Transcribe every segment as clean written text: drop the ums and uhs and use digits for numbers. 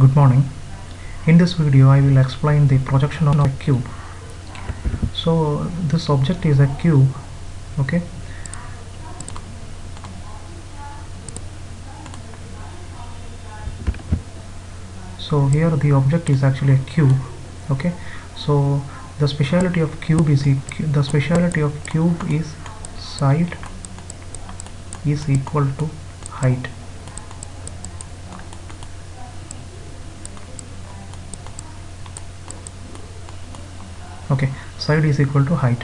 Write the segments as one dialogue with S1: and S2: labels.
S1: Good morning. In this video I will explain the projection of a cube. So this object is a cube, okay. So here the object is actually a cube, okay. So the speciality of cube is side is equal to height. Okay, side is equal to height.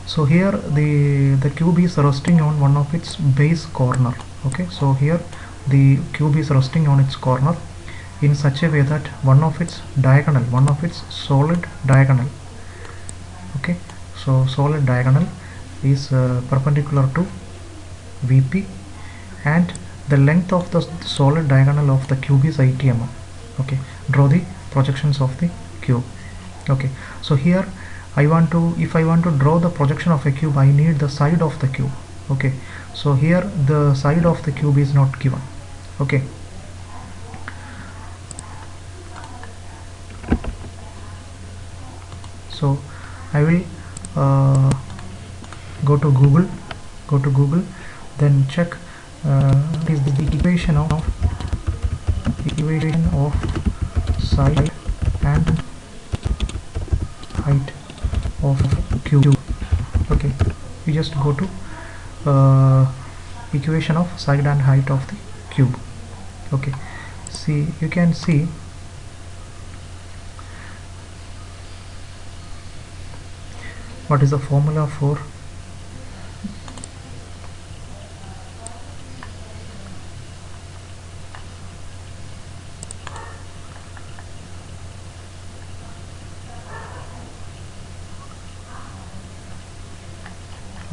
S1: So here the cube is resting on one of its base corner, okay. So here the cube is resting on its corner in such a way that one of its solid diagonal, okay. So solid diagonal is perpendicular to VP, and the length of the solid diagonal of the cube is 80 mm. Okay, draw the projections of the cube. Okay, so here if I want to draw the projection of a cube, I need the side of the cube. Okay, so here the side of the cube is not given. Okay, so I will go to Google, then check is the equation of side and height of cube. Okay, you just go to equation of side and height of the cube. Okay, see, you can see what is the formula for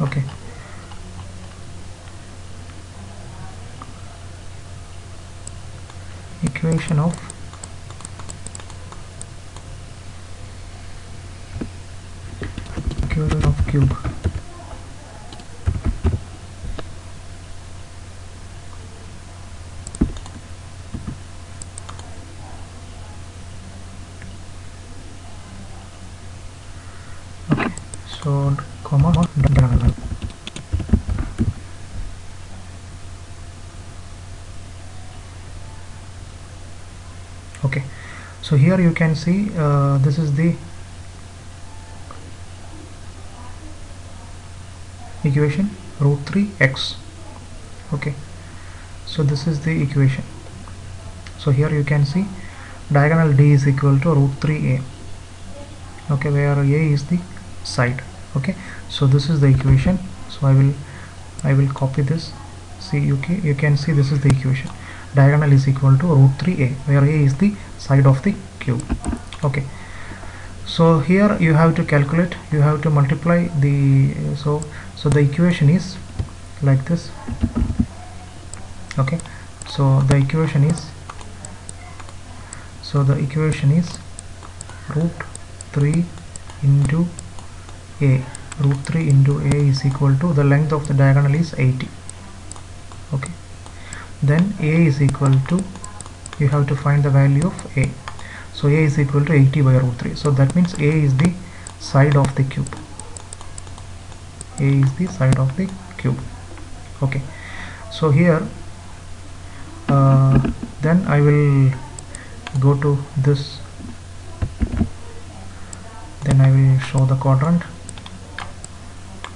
S1: okay. Equation of cube. Okay, so comma diagonal. Okay, so here you can see this is the equation root 3x. Okay, so this is the equation. So here you can see diagonal D is equal to root 3a, okay, where a is the side. Okay, so this is the equation. So I will copy this. See, you can see this is the equation. Diagonal is equal to root 3a, where a is the side of the cube. Okay, so here you have to calculate, you have to multiply the so the equation is like this. Okay, so the equation is root 3 into a. Root 3 into a is equal to, the length of the diagonal is 80. Okay, then a is equal to, you have to find the value of a. So a is equal to 80 by root 3. So that means a is the side of the cube. A is the side of the cube. Okay, so here then I will go to this, then I will show the quadrant.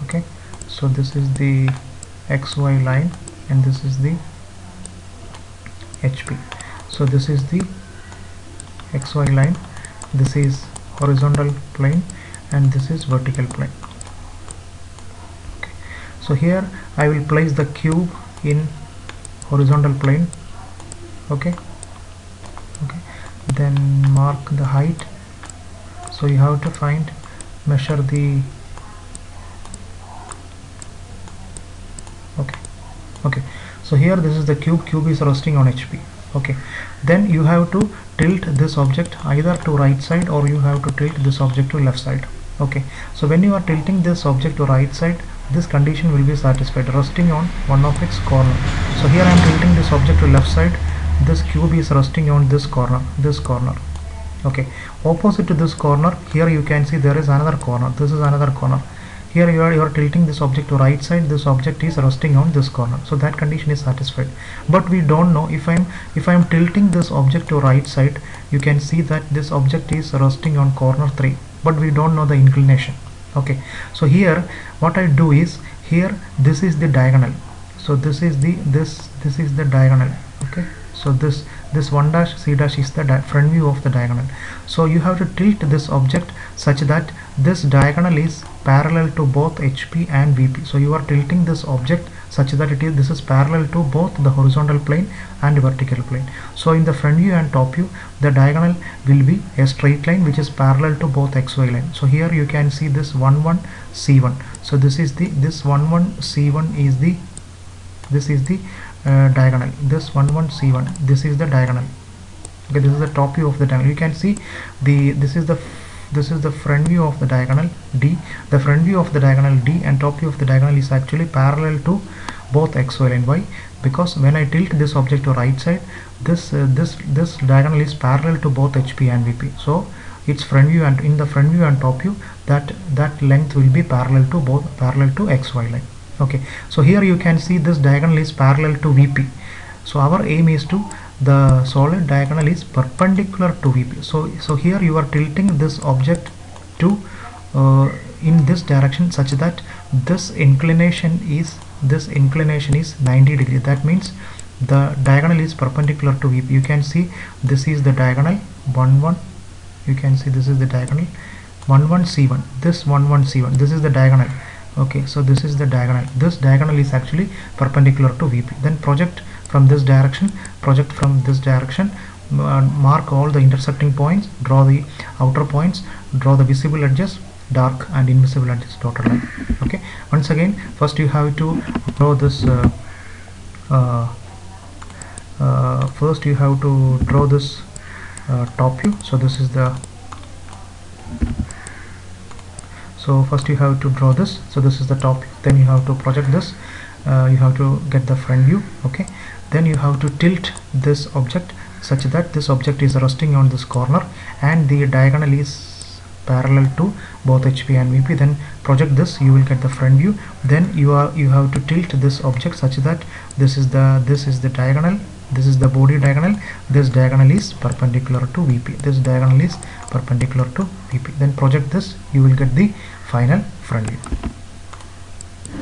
S1: Okay, so this is the XY line and this is the HP. So this is the XY line, this is horizontal plane, and this is vertical plane. Okay, so here I will place the cube in horizontal plane. Okay, then mark the height. So you have to measure the okay, so here this is the cube is resting on HP. Okay, then you have to tilt this object either to right side or you have to tilt this object to left side. Okay, so when you are tilting this object to right side, this condition will be satisfied, resting on one of its corner. So here I am tilting this object to left side, this cube is resting on this corner, okay. Opposite to this corner, here you can see there is another corner, this is another corner. Here you are tilting this object to right side, this object is resting on this corner, so that condition is satisfied. But we don't know if I'm tilting this object to right side, you can see that this object is resting on corner 3, but we don't know the inclination, okay. So here what I do is, here this is the diagonal, so this is the diagonal, okay. So this 1 dash c dash is the front view of the diagonal. So you have to tilt this object such that this diagonal is parallel to both HP and VP. So you are tilting this object such that this is parallel to both the horizontal plane and vertical plane. So in the front view and top view, the diagonal will be a straight line which is parallel to both XY line. So here you can see this 1 1 C1. So this 1 1 C1 is the diagonal. This 1 1 C1, this is the diagonal, okay. This is the top view of the diagonal. You can see this is the front view of the diagonal D. The front view of the diagonal D and top view of the diagonal is actually parallel to both XY line. Why? Because when I tilt this object to right side, this diagonal is parallel to both HP and VP. So its front view, and in the front view and top view, that length will be parallel to XY line, okay. So here you can see this diagonal is parallel to VP. So our aim is to, the solid diagonal is perpendicular to VP. So here you are tilting this object to in this direction such that this inclination is 90 degree. That means the diagonal is perpendicular to VP. You can see this is the diagonal 1 1. You can see this is the diagonal 1 1 C1. This 1 1 C1. This is the diagonal. Okay, so this is the diagonal. This diagonal is actually perpendicular to VP. Then project from this direction, mark all the intersecting points, draw the outer points, draw the visible edges, dark and invisible edges, dotted line, okay. Once again, first you have to draw this top view. So this is the, so first you have to draw this. So this is the top view. Then you have to project this, you have to get the front view, okay. Then you have to tilt this object such that this object is resting on this corner and the diagonal is parallel to both HP and VP. Then project this, you will get the front view. Then you have to tilt this object such that this is the diagonal, this is the body diagonal, this diagonal is perpendicular to VP, this diagonal is perpendicular to VP. Then project this, you will get the final front view.